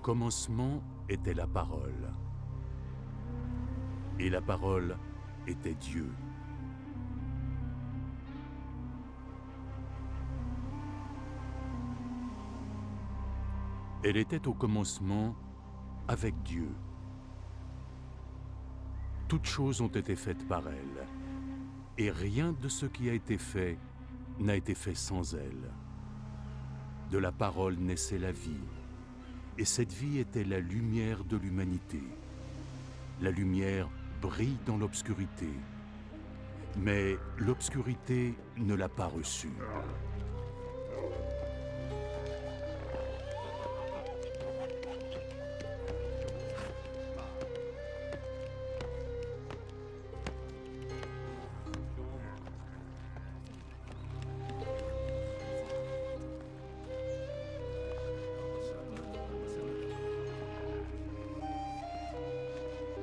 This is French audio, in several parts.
commencement était la parole. Et la parole était Dieu. Elle était au commencement avec Dieu. Toutes choses ont été faites par elle, et rien de ce qui a été fait n'a été fait sans elle. De la parole naissait la vie, et cette vie était la lumière de l'humanité. La lumière brille dans l'obscurité, mais l'obscurité ne l'a pas reçue.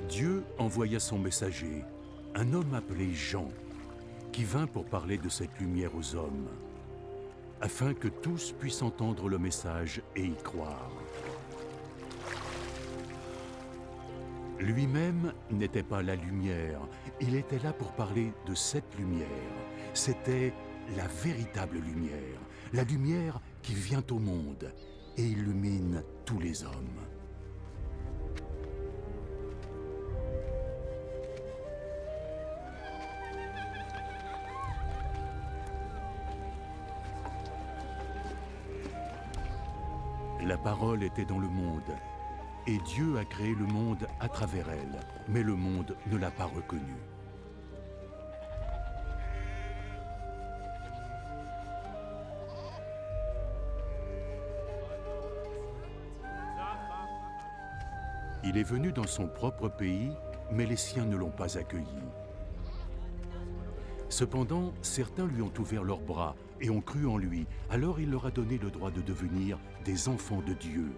Dieu envoya son messager, un homme appelé Jean, qui vint pour parler de cette lumière aux hommes, afin que tous puissent entendre le message et y croire. Lui-même n'était pas la lumière, il était là pour parler de cette lumière. C'était la véritable lumière, la lumière qui vient au monde et illumine tous les hommes. La parole était dans le monde, et Dieu a créé le monde à travers elle, mais le monde ne l'a pas reconnue. Il est venu dans son propre pays, mais les siens ne l'ont pas accueilli. Cependant, certains lui ont ouvert leurs bras et ont cru en lui. Alors il leur a donné le droit de devenir des enfants de Dieu.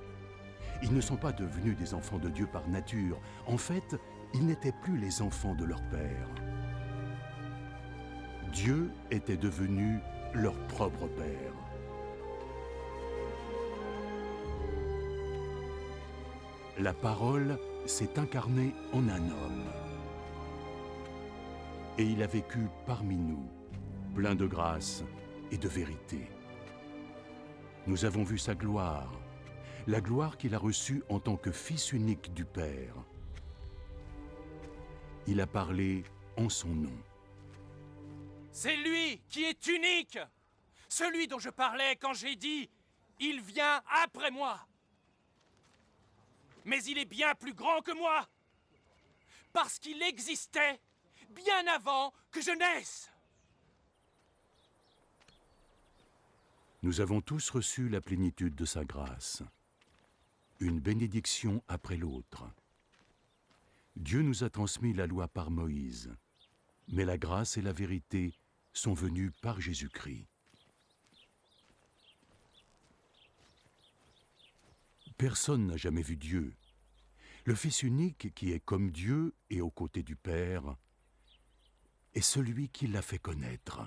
Ils ne sont pas devenus des enfants de Dieu par nature. En fait, ils n'étaient plus les enfants de leur père. Dieu était devenu leur propre père. La parole s'est incarnée en un homme. Et il a vécu parmi nous, plein de grâce et de vérité. Nous avons vu sa gloire, la gloire qu'il a reçue en tant que Fils unique du Père. Il a parlé en son nom. C'est lui qui est unique, celui dont je parlais quand j'ai dit « Il vient après moi ». Mais il est bien plus grand que moi, parce qu'il existait bien avant que je naisse. Nous avons tous reçu la plénitude de sa grâce, une bénédiction après l'autre. Dieu nous a transmis la loi par Moïse, mais la grâce et la vérité sont venues par Jésus-Christ. Personne n'a jamais vu Dieu. Le Fils unique qui est comme Dieu et aux côtés du Père est celui qui l'a fait connaître.